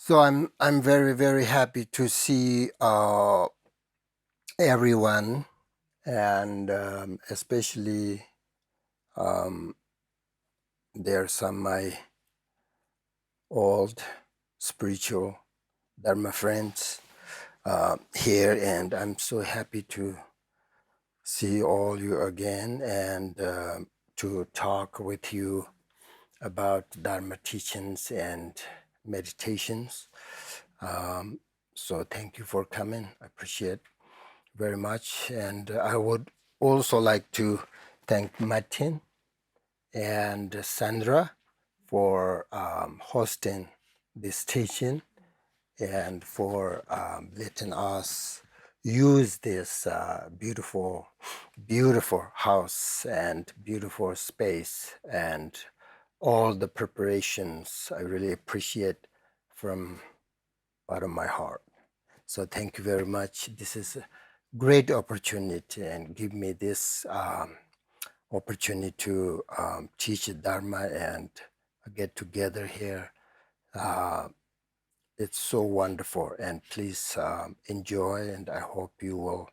So I'm very happy to see everyone, and especially um, there are some my old spiritual dharma friends here, and I'm so happy to see all you again and to talk with you about dharma teachings and meditations. Um, so thank you for coming. I appreciate very much. And I would also like to thank Martin and Sandra for hosting this teaching and for letting us use this beautiful house and beautiful space and all the preparations. I really appreciate from bottom of my heart. So thank you very much. This is a great opportunity and give me this opportunity to teach Dharma and get together here. Uh, it's so wonderful, and please enjoy, and I hope you will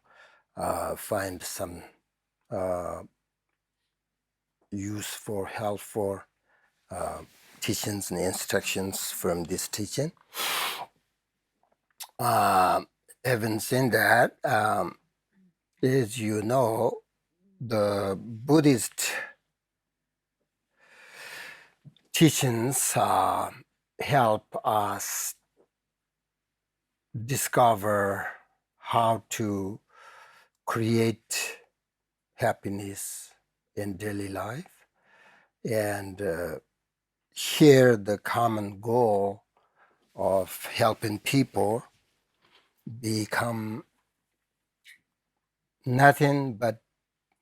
find some useful, helpful teachings and instructions from this teaching. Having said that, as you know, the Buddhist teachings help us discover how to create happiness in daily life and share the common goal of helping people become nothing but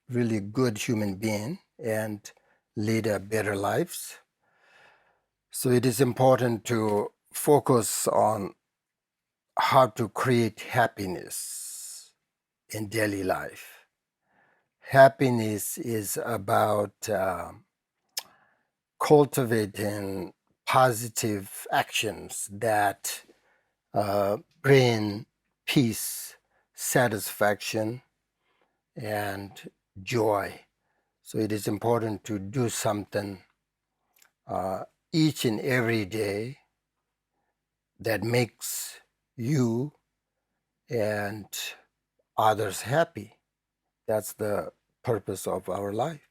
really good human being and lead a better lives. So it is important to focus on how to create happiness in daily life. Happiness is about cultivating positive actions that bring peace, satisfaction, and joy. So it is important to do something each and every day that makes you and others happy. That's the purpose of our life.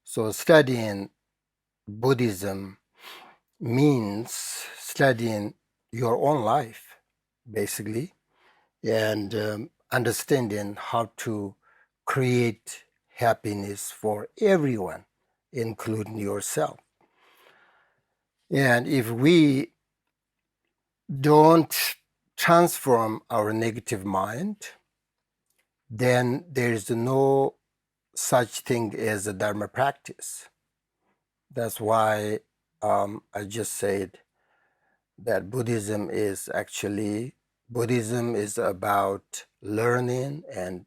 So studying Buddhism means studying your own life, basically, and understanding how to create happiness for everyone, including yourself. And if we don't transform our negative mind, then there is no such thing as a Dharma practice. That's why I just said that Buddhism is about learning and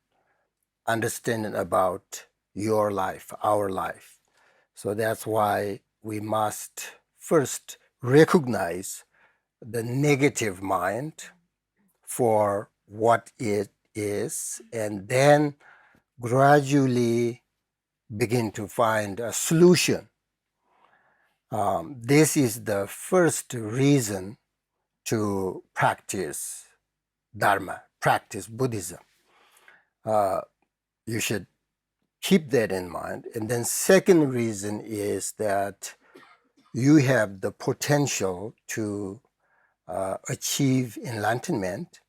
understanding about your life, our life. So that's why we must first recognize the negative mind for what it is, and then gradually begin to find a solution. This is the first reason to practice Dharma, practice Buddhism. You should keep that in mind. And then second reason is that you have the potential to achieve enlightenment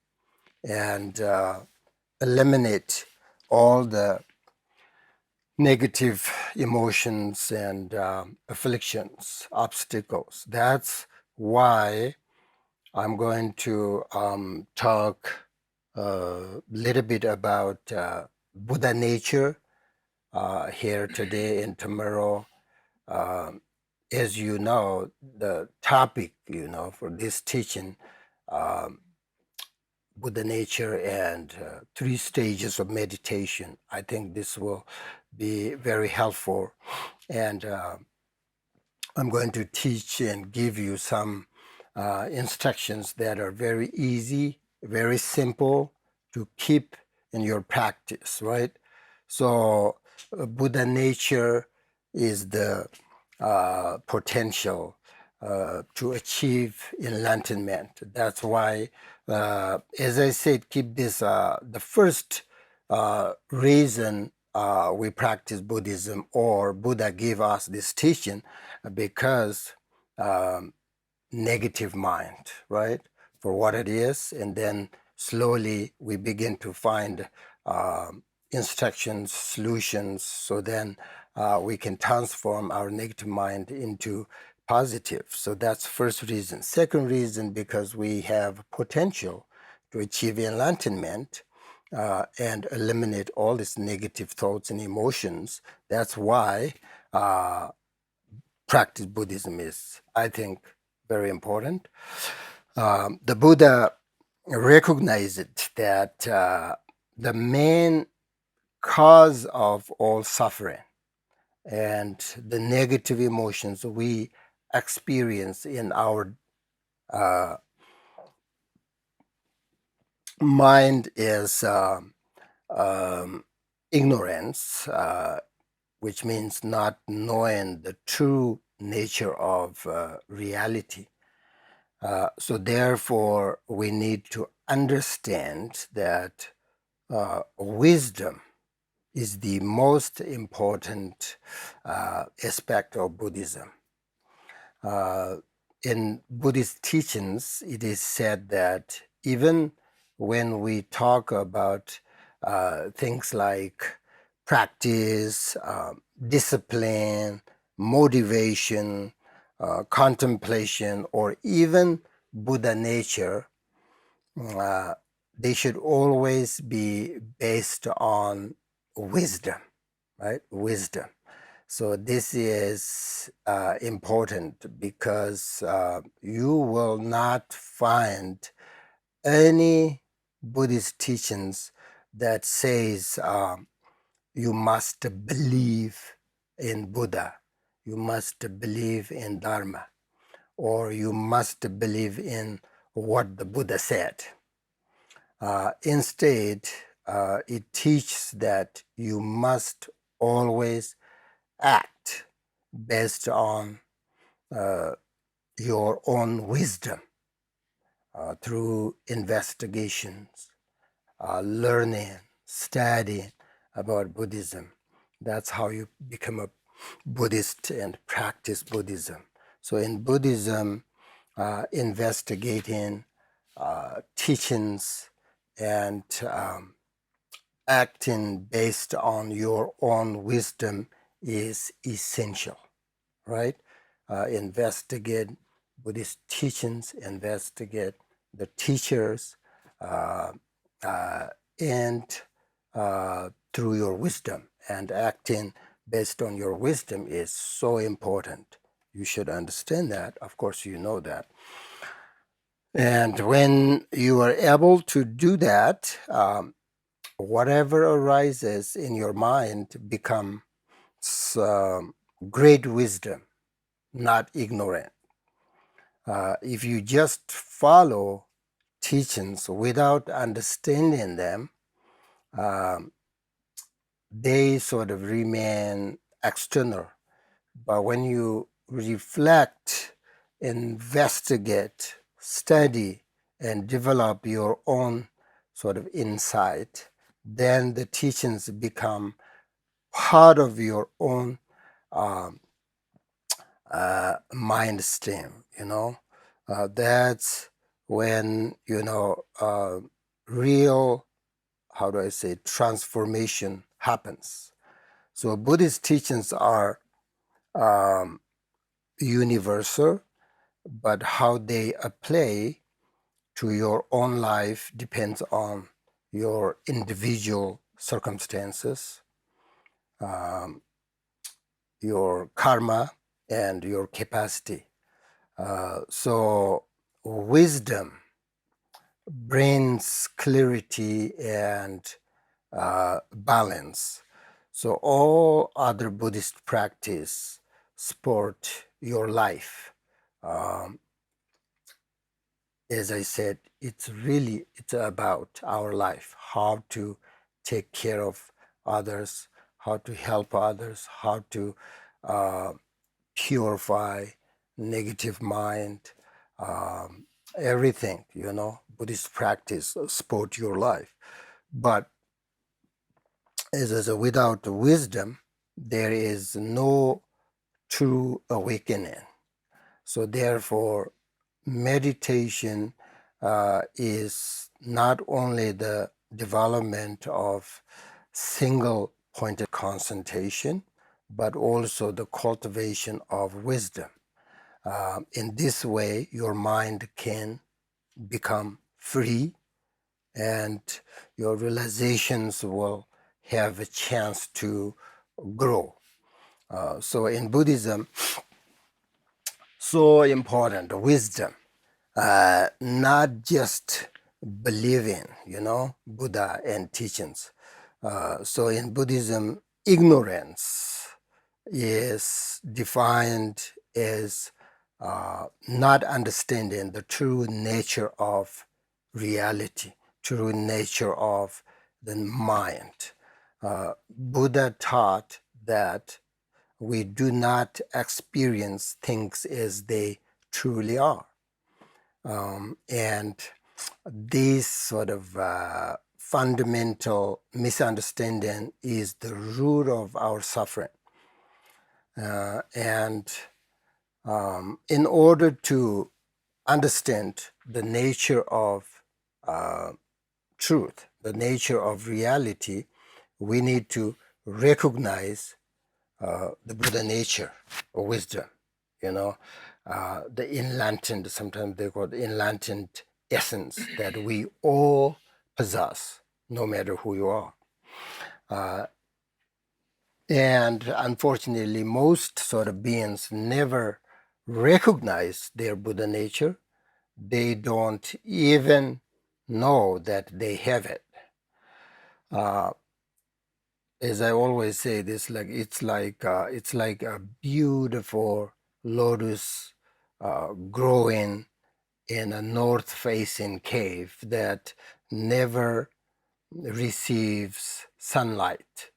and eliminate all the negative emotions and afflictions, obstacles. That's why I'm going to talk a little bit about Buddha nature here today and tomorrow. Um, as you know, the topic, for this teaching, um, Buddha nature and three stages of meditation. I think this will be very helpful. And I'm going to teach and give you some instructions that are very easy, very simple to keep in your practice, right? So Buddha nature is the potential to achieve enlightenment. That's why, as I said, keep this the first reason we practice Buddhism, or Buddha gave us this teaching, because um, negative mind, right, for what it is, and then slowly we begin to find instructions, solutions, so then we can transform our negative mind into positive. So that's first reason. Second reason, because we have potential to achieve enlightenment and eliminate all these negative thoughts and emotions. That's why practice Buddhism is, I think, very important. The Buddha recognized that the main cause of all suffering and the negative emotions we experience in our mind is ignorance, which means not knowing the true nature of reality. So therefore, we need to understand that wisdom is the most important aspect of Buddhism. Uh, in Buddhist teachings, it is said that even when we talk about things like practice, discipline, motivation, contemplation, or even Buddha nature, uh, they should always be based on wisdom, right? Wisdom. So this is important because you will not find any Buddhist teachings that says you must believe in Buddha, you must believe in Dharma, or you must believe in what the Buddha said. Instead, it teaches that you must always act based on your own wisdom through investigations, learning, studying about Buddhism. That's how you become a Buddhist and practice Buddhism. So in Buddhism, investigating teachings and acting based on your own wisdom is essential, right? Investigate Buddhist teachings, investigate the teachers, uh, uh, and through your wisdom, and acting based on your wisdom is so important. You should understand that. Of course, you know that. And when you are able to do that, whatever arises in your mind becomes great wisdom, not ignorant. If you just follow teachings without understanding them, um, they sort of remain external. But when you reflect, investigate, study, and develop your own sort of insight, then the teachings become part of your own um, mind stream, you know. That's when, you know, real, how do I say, transformation happens. So Buddhist teachings are um, universal, but how they apply to your own life depends on your individual circumstances, um, your karma, and your capacity. So wisdom brings clarity and balance. So all other Buddhist practice support your life. Um, as I said, it's about our life, how to take care of others, how to help others, how to uh, purify negative mind, um, everything, Buddhist practice support your life. But as I said, without wisdom, there is no true awakening. So therefore, meditation is not only the development of single pointed concentration, but also the cultivation of wisdom. In this way, your mind can become free and your realizations will have a chance to grow. So in Buddhism, so important, wisdom, not just believing, Buddha and teachings. So in Buddhism, ignorance is defined as not understanding the true nature of reality, true nature of the mind. Buddha taught that we do not experience things as they truly are. And this sort of fundamental misunderstanding is the root of our suffering. And in order to understand the nature of truth, the nature of reality, we need to recognize the Buddha nature or wisdom, the enlightened, sometimes they call it enlightened essence that we all possess, no matter who you are. And unfortunately, most sort of beings never recognize their Buddha nature. They don't even know that they have it. As I always say, it's like a beautiful lotus growing in a north-facing cave that never receives sunlight.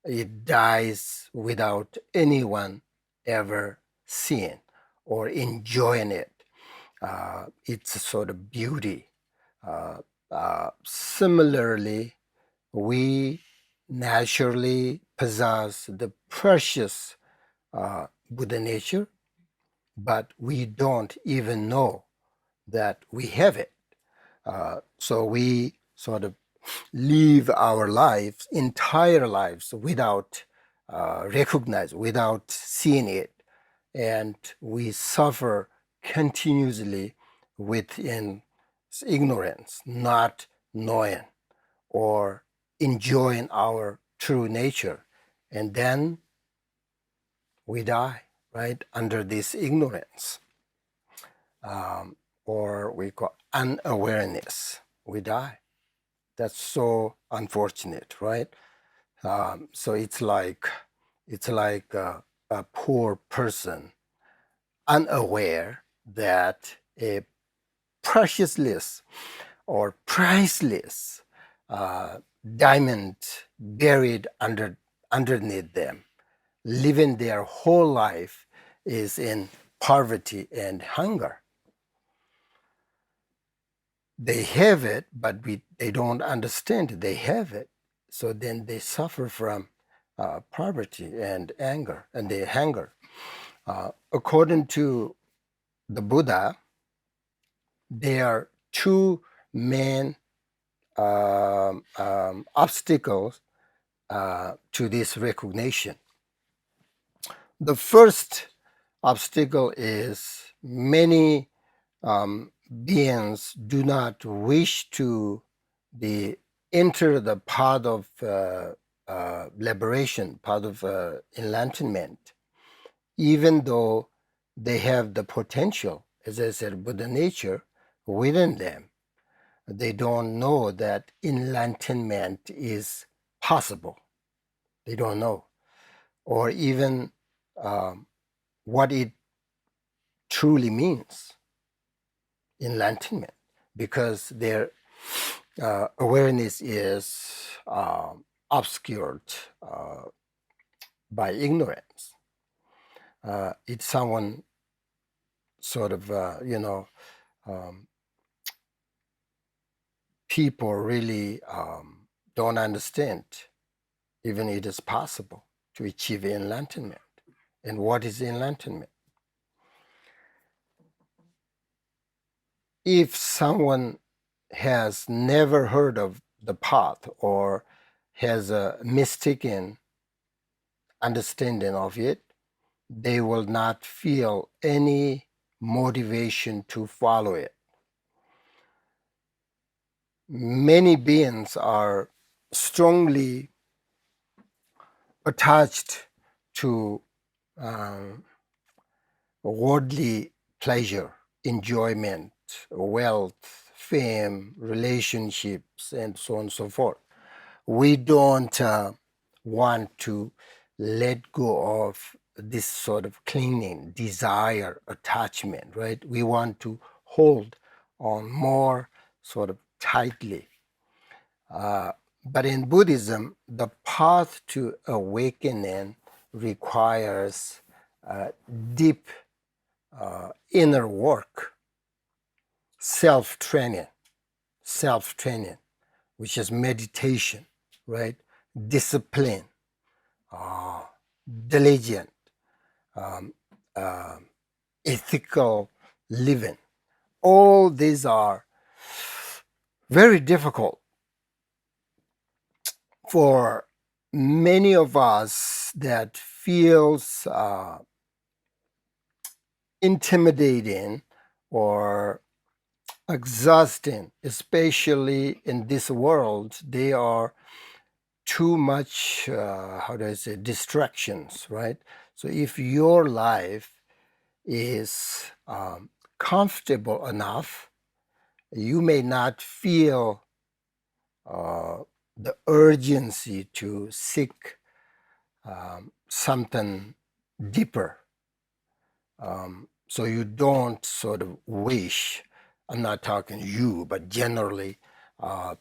It dies without anyone ever seeing or enjoying it. It's a sort of beauty. Similarly, we naturally possess the precious Buddha nature, but we don't even know that we have it. So we sort of live our lives, entire lives, without recognize, without seeing it, and we suffer continuously within ignorance, not knowing or enjoying our true nature, and then we die, right, under this ignorance, or we call unawareness. We die. That's so unfortunate, right? So it's like a poor person unaware that a preciousless or priceless diamond buried underneath them, living their whole life is in poverty and hunger. They have it, but they don't understand they have it. So then they suffer from poverty and anger, and they hunger. According to the Buddha, there are two main obstacles to this recognition. The first obstacle is many beings do not wish to enter the path of liberation, path of enlightenment, even though they have the potential, as I said, Buddha nature within them. They don't know that enlightenment is possible. They don't know, or even what it truly means. enlightenment, because their awareness is obscured by ignorance. It's someone sort of, people really don't understand even it is possible to achieve enlightenment. And what is enlightenment? If someone has never heard of the path or has a mistaken understanding of it, they will not feel any motivation to follow it. Many beings are strongly attached to worldly pleasure, enjoyment, wealth, fame, relationships, and so on and so forth. We don't want to let go of this sort of clinging, desire, attachment, right? We want to hold on more sort of tightly. But in Buddhism, the path to awakening requires deep inner work, self-training, which is meditation, right? Discipline, diligent, ethical living. All these are very difficult for many of us that feels intimidating or exhausting, especially in this world. They are too much, how do I say, distractions, right? So if your life is comfortable enough, you may not feel the urgency to seek something deeper. So you don't sort of wish, I'm not talking you, but generally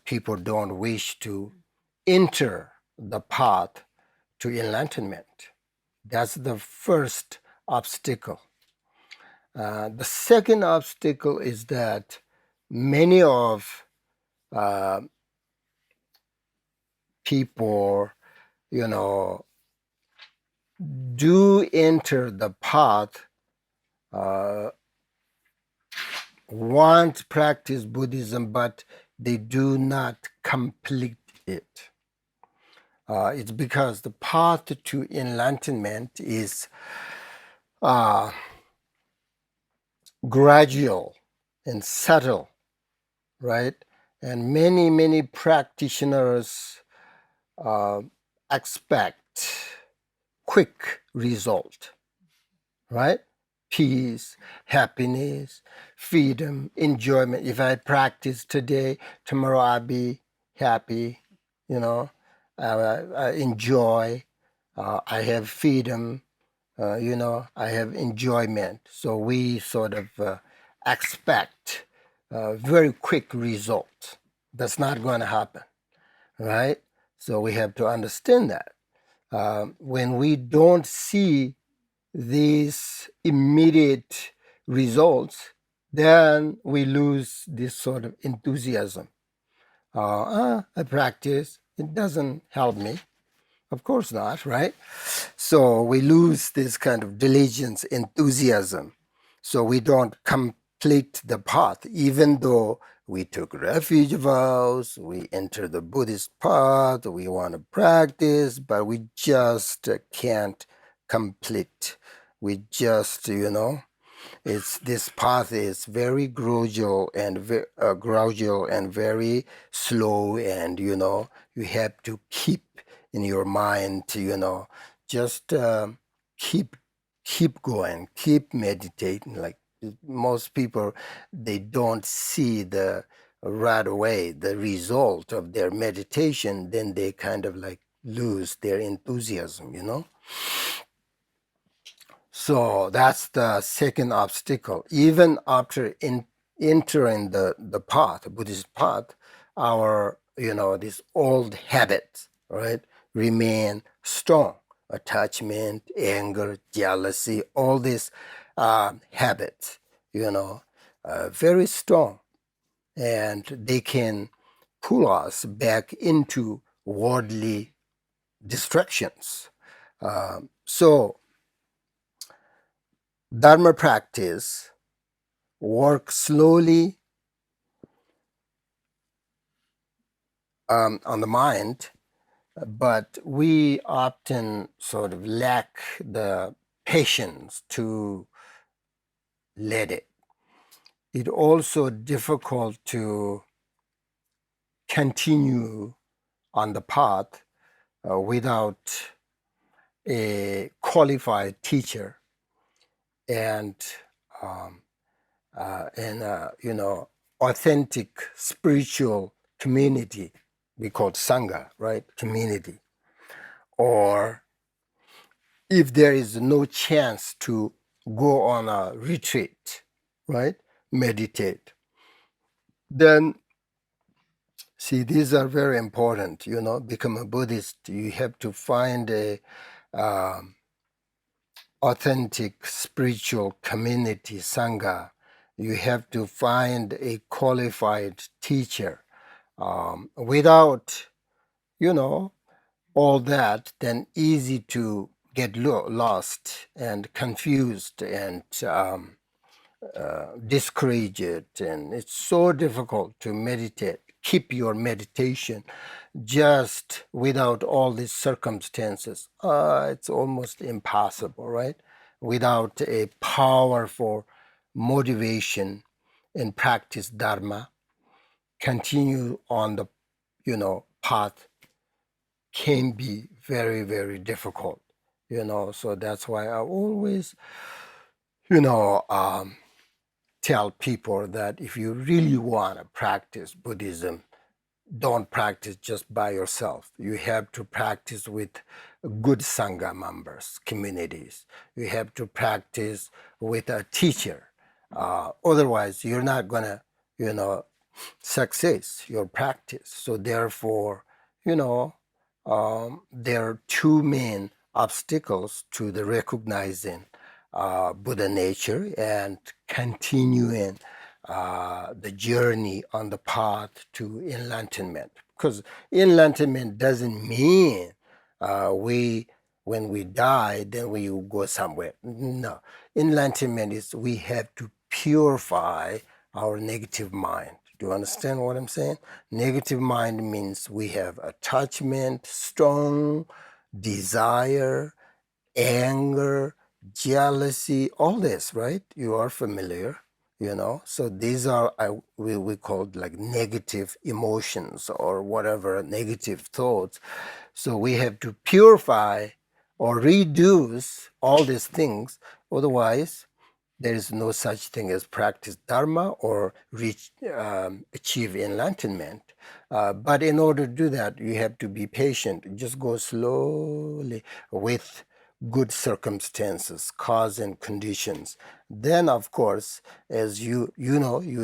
people don't wish to enter the path to enlightenment. That's the first obstacle. The second obstacle is that many of people, do enter the path, want to practice Buddhism, but they do not complete it. It's because the path to enlightenment is gradual and subtle, right? And many practitioners expect quick result, right? Peace, happiness, freedom, enjoyment. If I practice today, tomorrow I'll be happy, I enjoy, I have freedom, I have enjoyment. So we sort of expect very quick result. That's not going to happen, right? So we have to understand that. When we don't see these immediate results, then we lose this sort of enthusiasm. I practice, it doesn't help me. Of course not, right? So we lose this kind of diligence, enthusiasm. So we don't complete the path, even though we took refuge vows, we enter the Buddhist path, we want to practice, but we just can't complete. We just, it's this path is very gradual and very slow, and you have to keep in your mind, just keep going, keep meditating. Like most people, they don't see the right away the result of their meditation, then they kind of like lose their enthusiasm. So that's the second obstacle. Even after entering the path, Buddhist path, our, these old habits, right, remain strong. Attachment, anger, jealousy, all these habits, very strong, and they can pull us back into worldly distractions. So dharma practice work slowly on the mind, but we often sort of lack the patience to let it. It's also difficult to continue on the path without a qualified teacher and um, authentic spiritual community. We call it sangha, right? Community. Or if there is no chance to go on a retreat, right? Meditate, then see, these are very important. Become a Buddhist, you have to find a um, authentic spiritual community, sangha. You have to find a qualified teacher. Without, all that, then easy to get lost and confused and discouraged. And it's so difficult to meditate, keep your meditation just without all these circumstances. It's almost impossible, right? Without a powerful motivation and practice dharma, continue on the path can be very, very difficult. So that's why I always you know tell people that if you really want to practice Buddhism, don't practice just by yourself. You have to practice with good Sangha members, communities. You have to practice with a teacher. Otherwise, you're not going to, success your practice. So therefore, you know, there are two main obstacles to the recognizing Buddha nature and continuing the journey on the path to enlightenment. Because enlightenment doesn't mean we when we die then we go somewhere. No, enlightenment is we have to purify our negative mind. Do you understand what I'm saying? Negative mind means we have attachment, strong desire, anger, jealousy, all this, right? You are familiar, So these are we call like negative emotions or whatever, negative thoughts. So we have to purify or reduce all these things. Otherwise, there is no such thing as practice dharma or achieve enlightenment. But in order to do that, you have to be patient. Just go slowly with good circumstances, cause and conditions. Then, of course, as you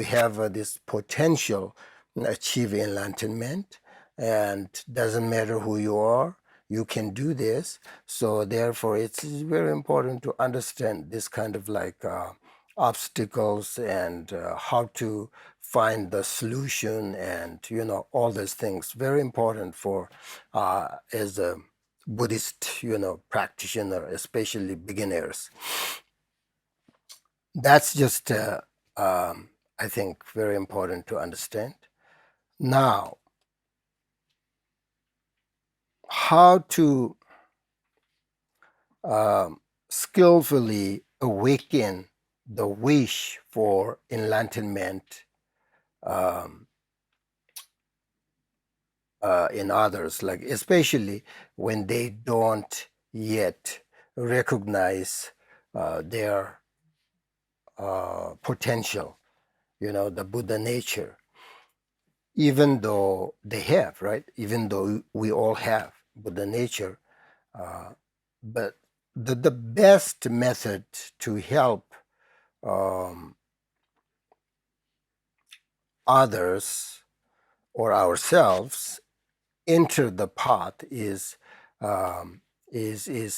have this potential to achieve enlightenment, and doesn't matter who you are, you can do this. So therefore, it's very important to understand this kind of like obstacles and how to find the solution and all those things. Very important for as a Buddhist practitioner, especially beginners. That's just I think very important to understand. Now, how to skillfully awaken the wish for enlightenment um, in others, like especially when they don't yet recognize their potential, the Buddha nature, even though they have, right? Even though we all have Buddha nature, but the best method to help um, others or ourselves enter the path is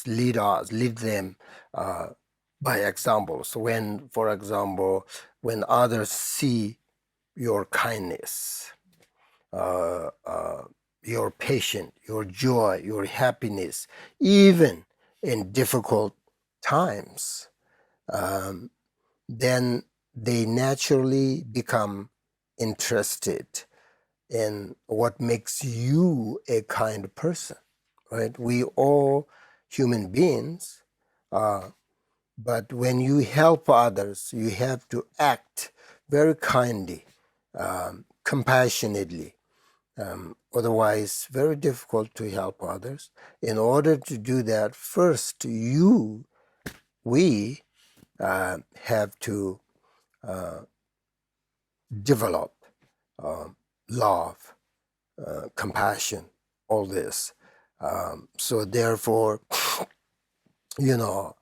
lead them by example. So when, for example, when others see your kindness, uh, uh, your patience, your joy, your happiness, even in difficult times, um, then they naturally become interested in what makes you a kind person, right? We all human beings, but when you help others, you have to act very kindly, compassionately. Otherwise, very difficult to help others. In order to do that, first we have to develop love, compassion, all this. So therefore, you know,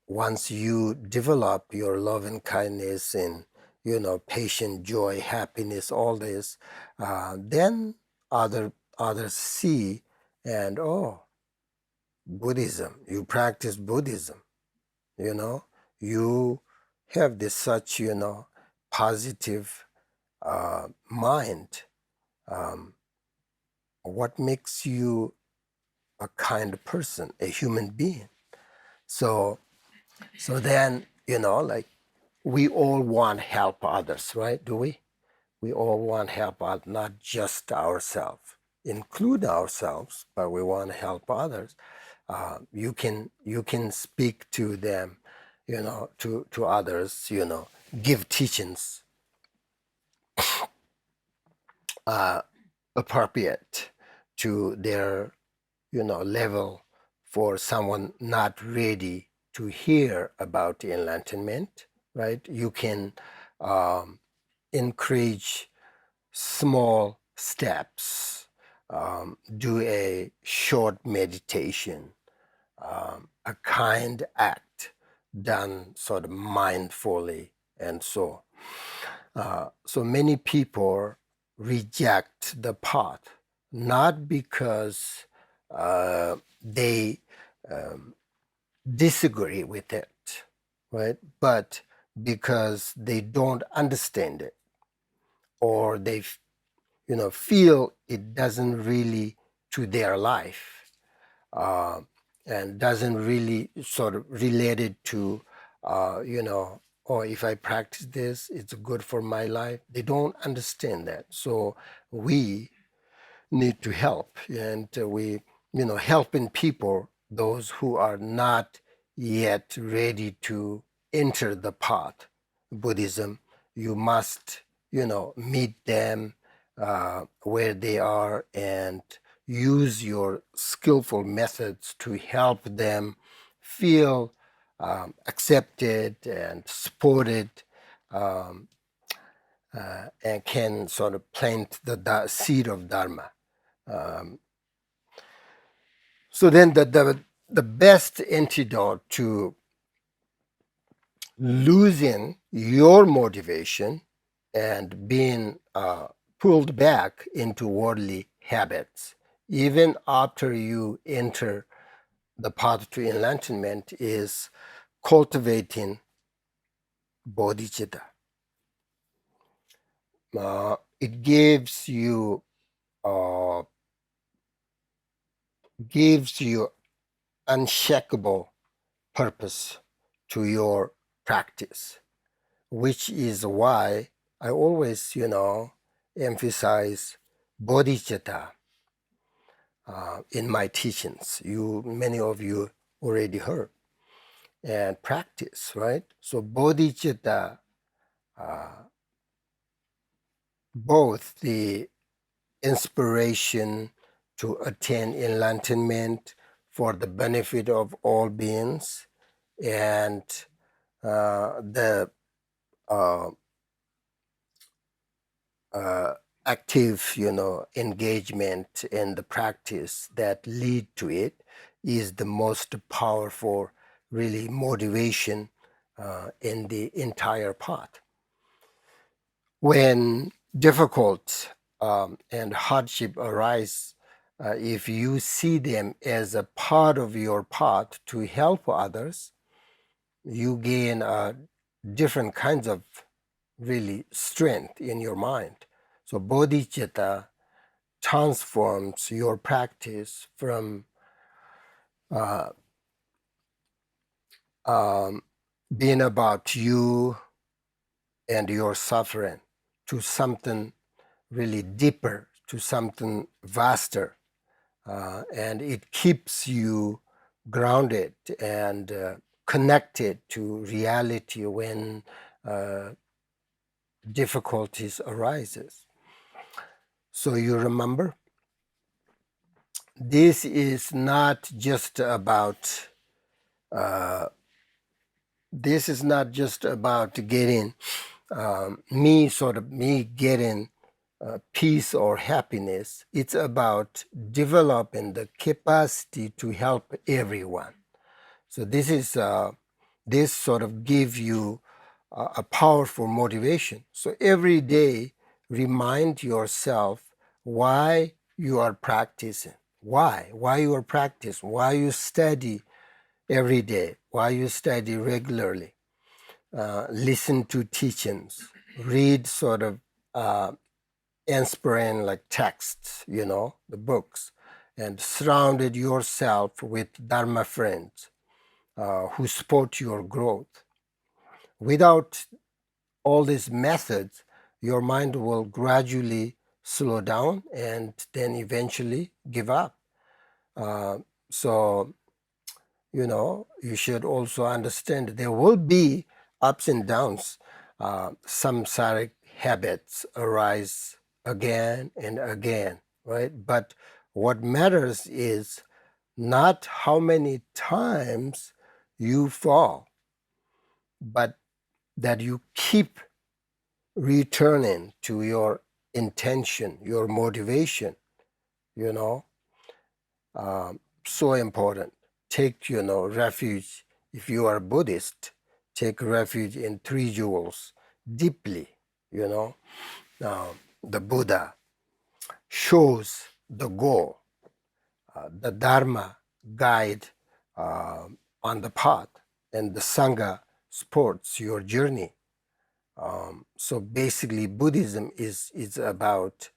once you develop your love and kindness and, patience, joy, happiness, all this, then others see and, oh, Buddhism, you practice Buddhism, you have this such, positive mind. Um, what makes you a kind person, a human being? So then, like, we all want to help others, right? Do we? We all want to help others, not just ourselves. Include ourselves, but we want to help others. You can speak to them, to others, give teachings appropriate to their, level, for someone not ready to hear about enlightenment, right? You can encourage small steps, do a short meditation, a kind act done sort of mindfully, and so many people reject the path not because they disagree with it, right? But because they don't understand it, or they, feel it doesn't really to their life, uh, and doesn't really sort of related to, or if I practice this, it's good for my life. They don't understand that. So we need to help, and we, helping people, those who are not yet ready to enter the path Buddhism. You must, meet them where they are, and use your skillful methods to help them feel accepted and supported, um, and can sort of plant the seed of dharma. So then the best antidote to losing your motivation and being pulled back into worldly habits, even after you enter the path to enlightenment, is cultivating bodhicitta. It uh, gives you unshakable purpose to your practice, which is why I always, emphasize bodhicitta in my teachings. Many of you already heard, and practice, right? So bodhicitta, both the inspiration to attain enlightenment for the benefit of all beings, and the uh, active, engagement in the practice that lead to it, is the most powerful, really, motivation in the entire path. When difficult and hardship arise, if you see them as a part of your path to help others, you gain different kinds of really strength in your mind. So bodhicitta transforms your practice from uh, um, being about you and your suffering to something really deeper, to something vaster. And it keeps you grounded and connected to reality when uh, difficulties arises. So you remember, this is not just about getting me getting peace or happiness. It's about developing the capacity to help everyone. So this sort of give you a powerful motivation. So every day, remind yourself why you are practicing, why you are practicing, why you study every day, why you study regularly, listen to teachings, read sort of inspiring like texts, the books, and surrounded yourself with dharma friends who support your growth. Without all these methods, your mind will gradually slow down and then eventually give up. Uh, so, you should also understand there will be ups and downs. Samsaric habits arise again and again, right? But what matters is not how many times you fall, but that you keep returning to your intention, your motivation, you know, so important. Take, refuge. If you are Buddhist, take refuge in three jewels deeply, you know. The Buddha shows the goal, the Dharma guide on the path, and the Sangha supports your journey. So basically, Buddhism is about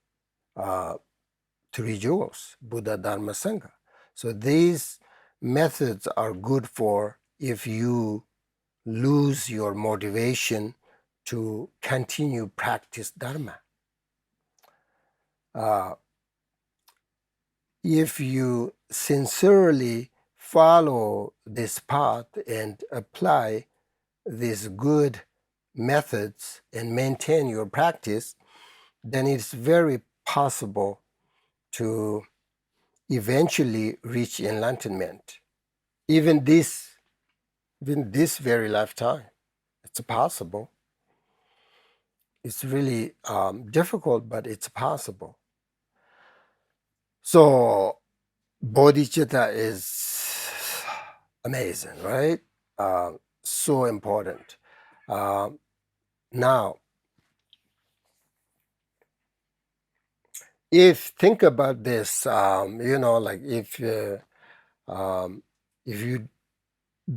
three jewels: Buddha, Dharma, Sangha. So these methods are good for if you lose your motivation to continue practice Dharma. If you sincerely follow this path and apply these good methods and maintain your practice, then it's very possible to eventually reach enlightenment. Even this very lifetime, it's possible. It's really difficult, but it's possible. So bodhicitta is amazing, right? So important. Now, if think about this, like if you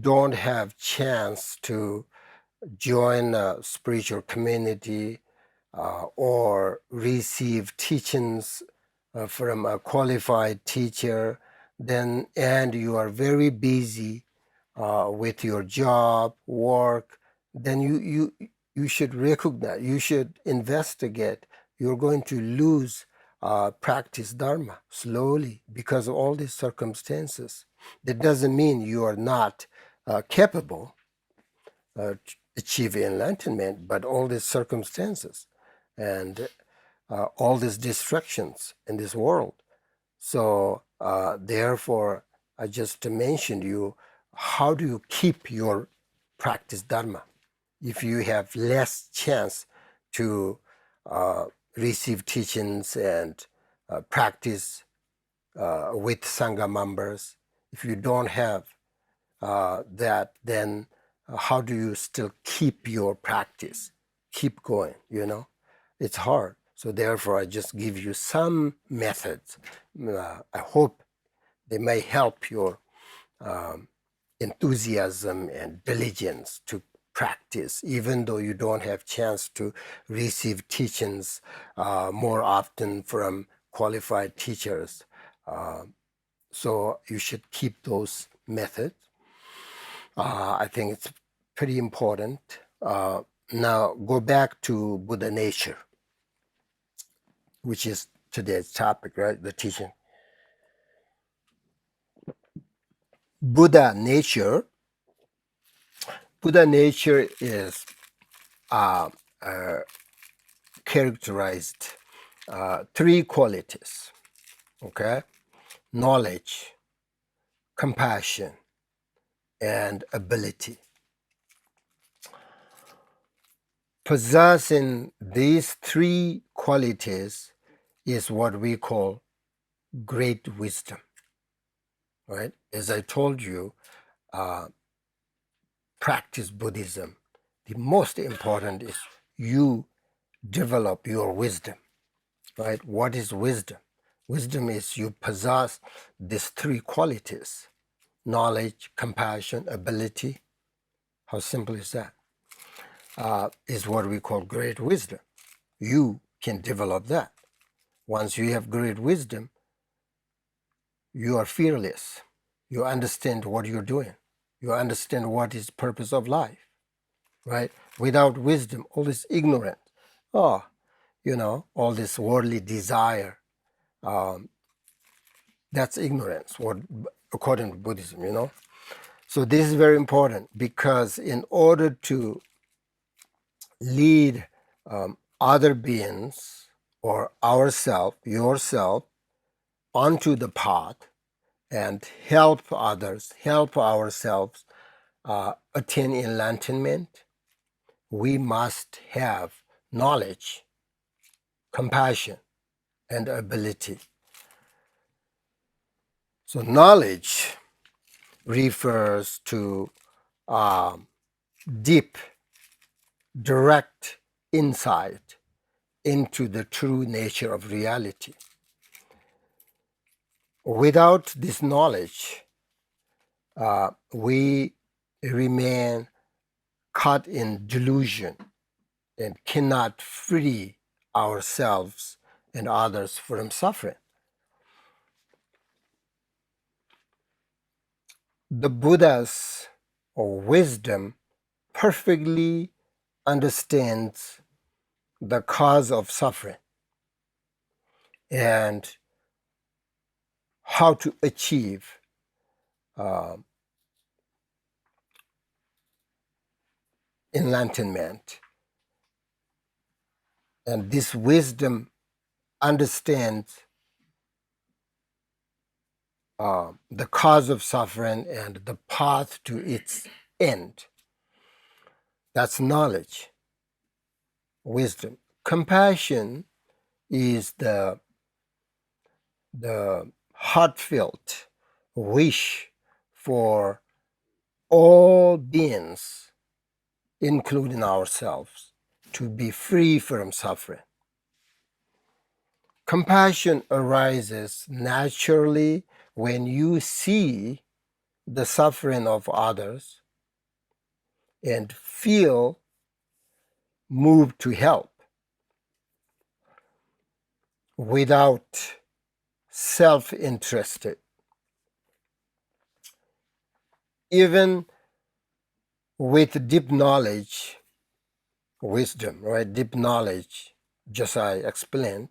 don't have chance to join a spiritual community or receive teachings from a qualified teacher, then and you are very busy with your job, work, then you should recognize, you should investigate. You're going to lose practice Dharma slowly because of all these circumstances. That doesn't mean you are not capable to achieve enlightenment, but all these circumstances and all these distractions in this world. So therefore, I just mentioned you, how do you keep your practice Dharma if you have less chance to receive teachings and practice with Sangha members? If you don't have that, then how do you still keep your practice, keep going, It's hard. So therefore, I just give you some methods. I hope they may help your um, enthusiasm and diligence to practice, even though you don't have chance to receive teachings more often from qualified teachers. So you should keep those methods. I think it's pretty important. Now go back to Buddha nature, which is today's topic, right? The teaching. Buddha nature. Buddha nature is uh, uh, characterized three qualities. Okay, knowledge, compassion, and ability. Possessing these three qualities is what we call great wisdom, right? As I told you, practice Buddhism. The most important is you develop your wisdom, right? What is wisdom? Wisdom is you possess these three qualities: knowledge, compassion, ability. How simple is that? Is what we call great wisdom. You can develop that. Once you have great wisdom, you are fearless. You understand what you're doing. You understand what is purpose of life, right? Without wisdom, all this ignorance, oh, all this worldly desire, that's ignorance, what according to Buddhism. So this is very important, because in order to lead other beings or yourself onto the path and help others, help ourselves attain enlightenment, we must have knowledge, compassion, and ability. So knowledge refers to deep, direct insight into the true nature of reality. Without this knowledge, we remain caught in delusion and cannot free ourselves and others from suffering. The Buddha's wisdom perfectly understands the cause of suffering and how to achieve enlightenment. And this wisdom understands the cause of suffering and the path to its end. That's knowledge, wisdom. Compassion is the heartfelt wish for all beings, including ourselves, to be free from suffering. Compassion arises naturally when you see the suffering of others and feel moved to help without self-interest. Even with deep knowledge, wisdom, right? Deep knowledge, just I explained,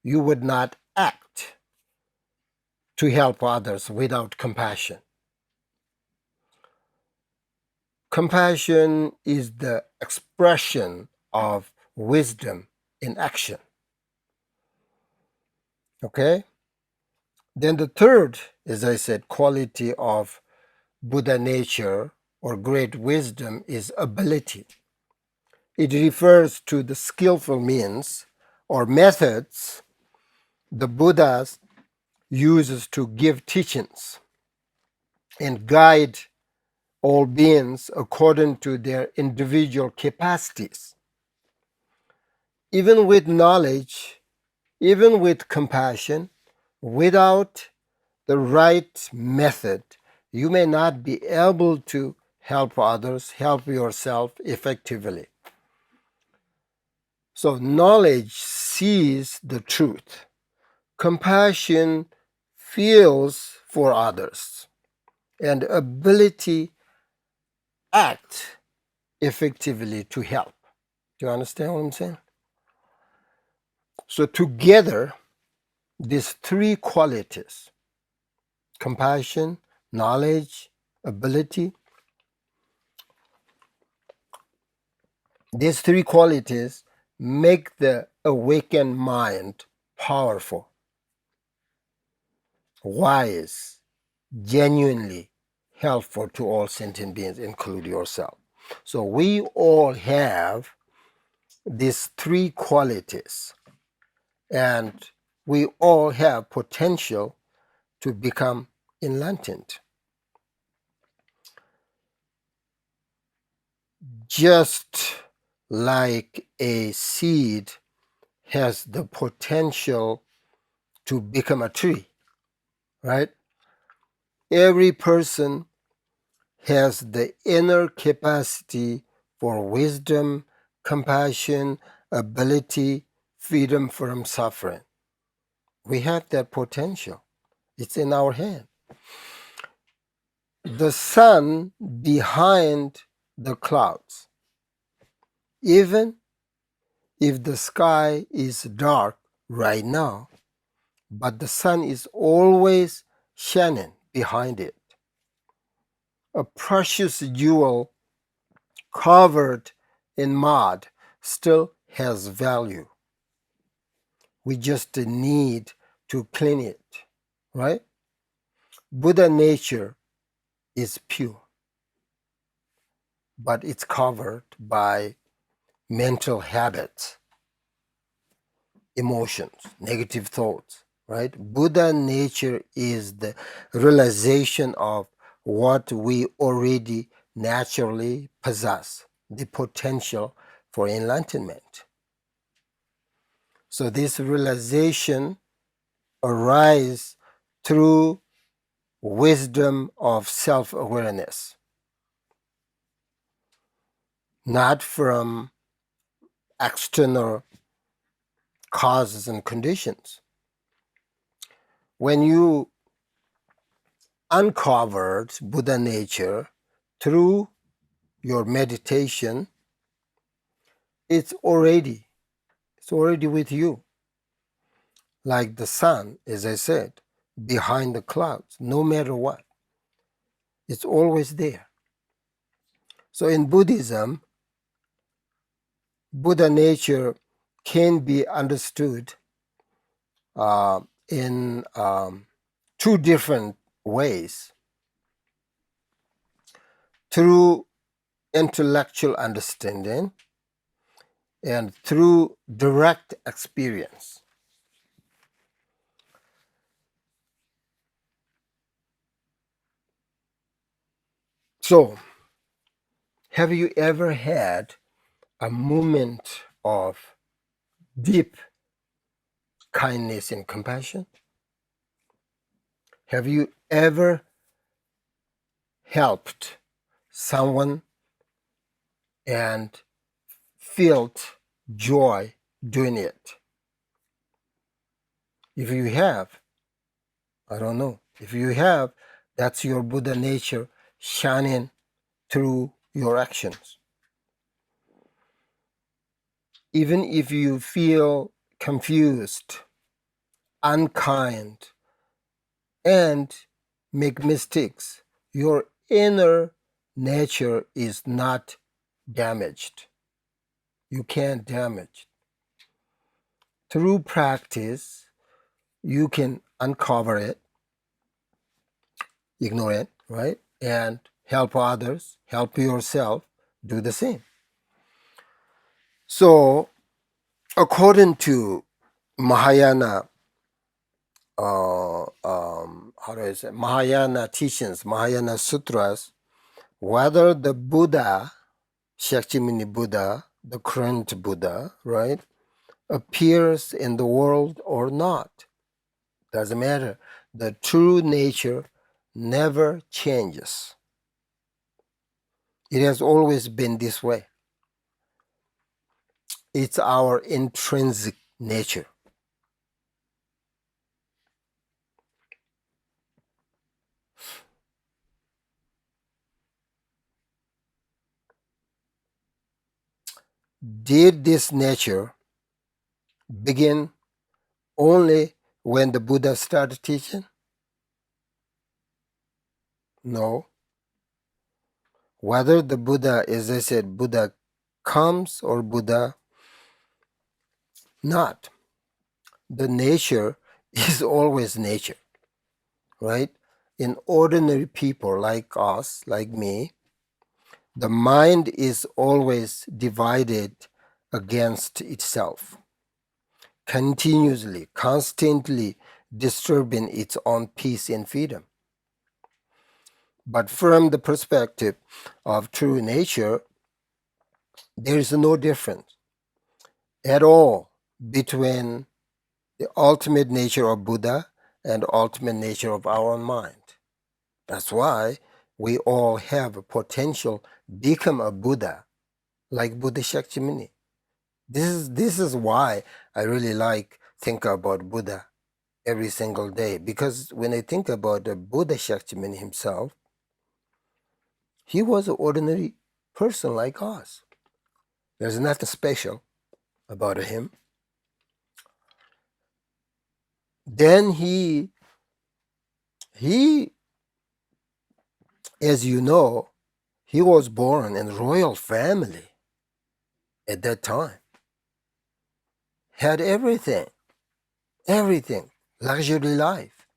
you would not act to help others without compassion. Compassion is the expression of wisdom in action. Okay? Then the third, as I said, quality of Buddha nature or great wisdom is ability. It refers to the skillful means or methods the Buddha uses to give teachings and guide all beings according to their individual capacities. even with knowledge, even with compassion, without the right method, you may not be able to help others, help yourself effectively. So knowledge sees the truth. Compassion feels for others. And ability act effectively to help. Do you understand what I'm saying? So together, these three qualities, compassion, knowledge, ability, these three qualities make the awakened mind powerful, wise, genuinely helpful to all sentient beings, include yourself. So we all have these three qualities, and we all have potential to become enlightened. Just like a seed has the potential to become a tree, right? Every person has the inner capacity for wisdom, compassion, ability, freedom from suffering. We have that potential. It's in our hand. The sun behind the clouds, even if the sky is dark right now, but the sun is always shining behind it. A precious jewel covered in mud still has value. We just need to clean it, right? Buddha nature is pure, but it's covered by mental habits, emotions, negative thoughts, right? Buddha nature is the realization of what we already naturally possess, the potential for enlightenment. So this realization arises through wisdom of self-awareness, not from external causes and conditions. When you uncovered Buddha nature through your meditation, it's already with you. Like the sun, as I said, behind the clouds, no matter what. It's always there. So in Buddhism, Buddha nature can be understood in two different ways: through intellectual understanding and through direct experience. So, have you ever had a moment of deep kindness and compassion? Have you ever helped someone and felt joy doing it? If you have, I don't know. If you have, that's your Buddha nature shining through your actions. Even if you feel confused, unkind, and make mistakes, your inner nature is not damaged. You can't damage. Through practice, you can uncover it, ignore it, right? And help others, help yourself, do the same. So, according to Mahayana, Mahayana teachings, Mahayana sutras, whether the Buddha, Shakyamuni Buddha, the current Buddha, right, appears in the world or not. Doesn't matter. The true nature never changes. It has always been this way. It's our intrinsic nature. Did this nature begin only when the Buddha started teaching? No. Whether the Buddha, as I said, Buddha comes or Buddha not, the nature is always nature, right? In ordinary people like us, like me, the mind is always divided against itself, continuously, constantly disturbing its own peace and freedom. But from the perspective of true nature, there is no difference at all between the ultimate nature of Buddha and the ultimate nature of our own mind. That's why we all have a potential become a Buddha, like Buddha Shakyamuni. This is why I really like think about Buddha every single day, because when I think about the Buddha Shakyamuni himself, he was an ordinary person like us. There's nothing special about him. Then he, as you know, he was born in a royal family at that time. Had everything, luxury life.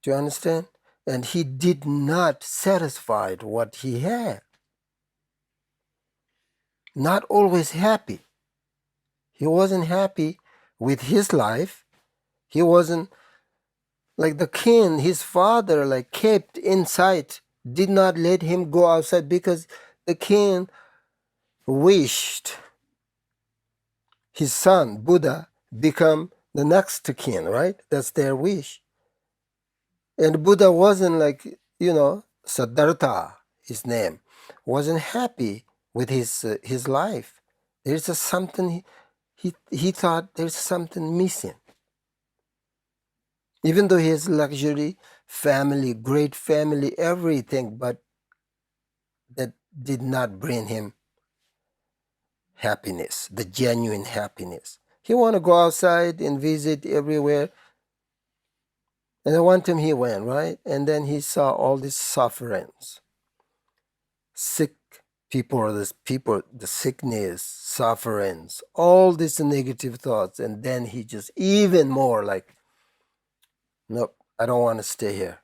Do you understand? And he did not satisfied what he had. Not always happy. He wasn't happy with his life. He wasn't like the king, his father, like kept inside, did not let him go outside because the king wished his son, Buddha, become the next king, right? That's their wish. And Buddha wasn't like, Siddhartha, his name, wasn't happy with his life. There's something, he thought there's something missing. Even though he has luxury, family, great family, everything, but that did not bring him happiness, the genuine happiness. He want to go outside and visit everywhere. And one time he went, right? And then he saw all these sufferings. Sick people, the sickness, sufferings, all these negative thoughts. And then he just even more like, nope, I don't want to stay here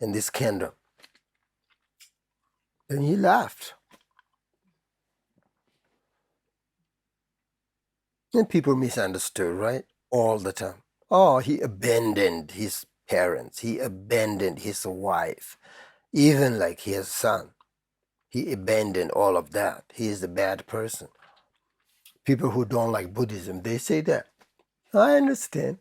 in this kingdom. And he laughed. And people misunderstood, right? All the time. Oh, he abandoned his parents. He abandoned his wife. Even like his son. He abandoned all of that. He is a bad person. People who don't like Buddhism, they say that. I understand.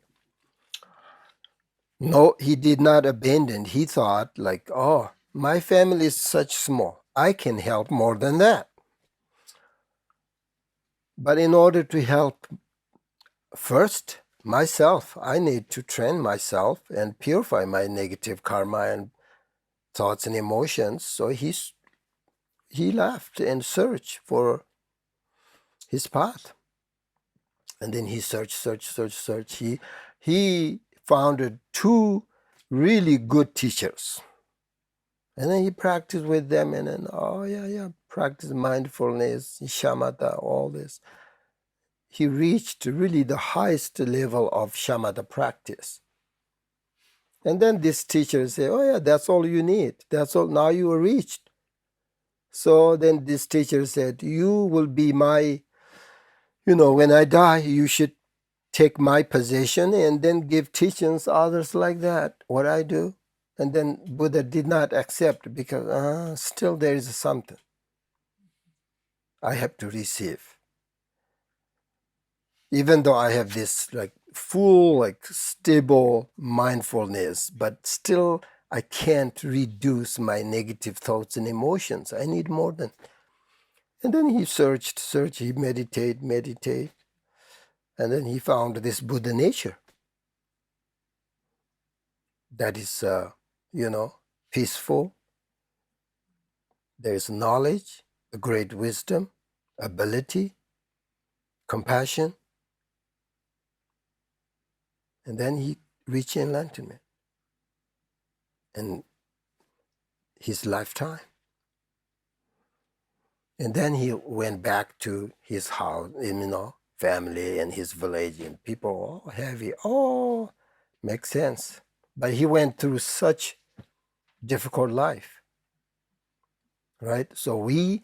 No, he did not abandon. He thought like, oh, my family is such small. I can help more than that. But in order to help first myself, I need to train myself and purify my negative karma and thoughts and emotions. So he left and searched for his path. And then he searched. He founded two really good teachers. And then he practiced with them and then, practice mindfulness, shamatha, all this. He reached really the highest level of shamatha practice. And then this teacher said, oh yeah, that's all you need. That's all, now you are reached. So then this teacher said, you will be my, when I die, you should take my position and then give teachings others like that, what I do. And then Buddha did not accept because still there is something I have to receive. even though I have this like full, like stable mindfulness, but still I can't reduce my negative thoughts and emotions. I need more than. And then he searched, he meditate, and then he found this Buddha nature that is, peaceful. There is knowledge, a great wisdom, ability, compassion, and then he reached enlightenment in his lifetime. And then he went back to his house, family and his village, and people, heavy. Oh, makes sense. But he went through such difficult life, right? So we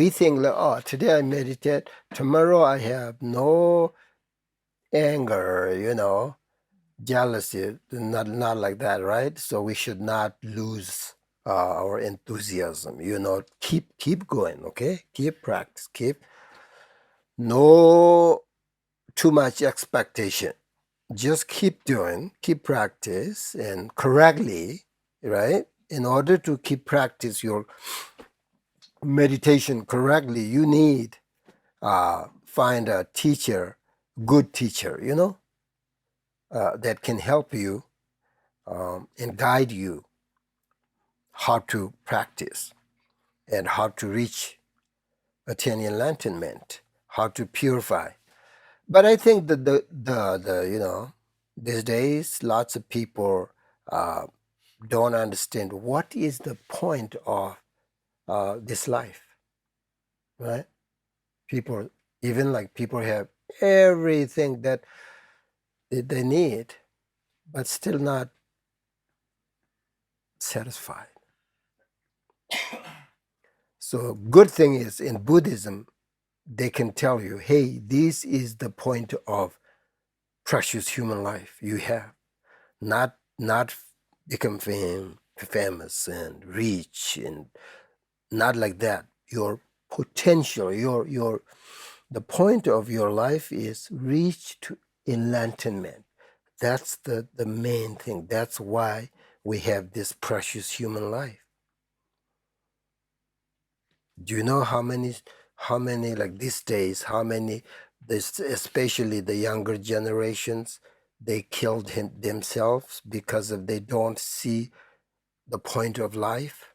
think like, oh, today I meditate, tomorrow I have no anger, jealousy, not like that, right? So we should not lose our enthusiasm, keep going, okay? Keep practice, keep no too much expectation. Just keep doing, keep practice and correctly, right? In order to keep practice your meditation correctly, you need find a teacher, good teacher, that can help you and guide you how to practice and how to attain enlightenment, how to purify. But I think that these days lots of people uh, don't understand what is the point of this life, right? People, even like people have everything that they need, but still not satisfied. So good thing is in Buddhism, they can tell you, hey, this is the point of precious human life you have. Not become famous and rich and not like that. Your potential, your the point of your life is reach to enlightenment. That's the main thing. That's why we have this precious human life. Do you know how many like these days, how many this especially the younger generations, they killed themselves because of they don't see the point of life?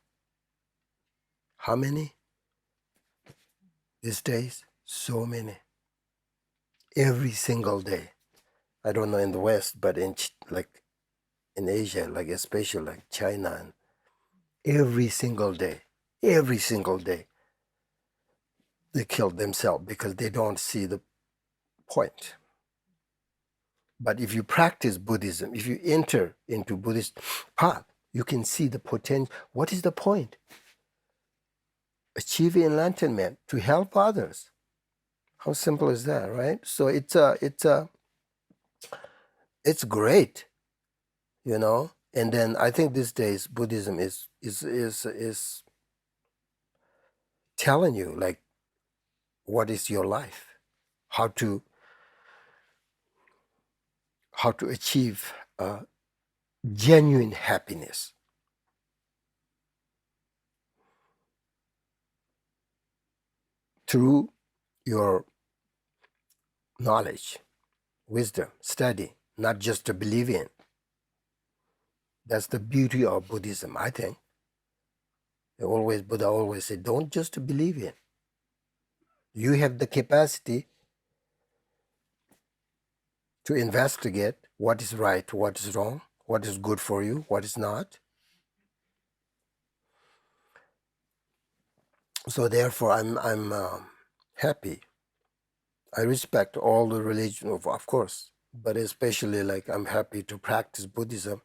How many these days? So many. Every single day. I don't know in the West, but like in Asia, like especially like China, and every single day, they kill themselves because they don't see the point. But if you practice Buddhism, if you enter into Buddhist path, you can see the potential. What is the point? Achieve enlightenment to help others. How simple is that, right? So it's great, And then I think these days Buddhism is telling you like what is your life, how to achieve genuine happiness through your knowledge, wisdom, study, not just to believe in. That's the beauty of Buddhism, I think. Buddha always said, don't just to believe in. You have the capacity to investigate what is right, what is wrong, what is good for you, what is not. So therefore, I'm happy. I respect all the religion, of course, but especially like I'm happy to practice Buddhism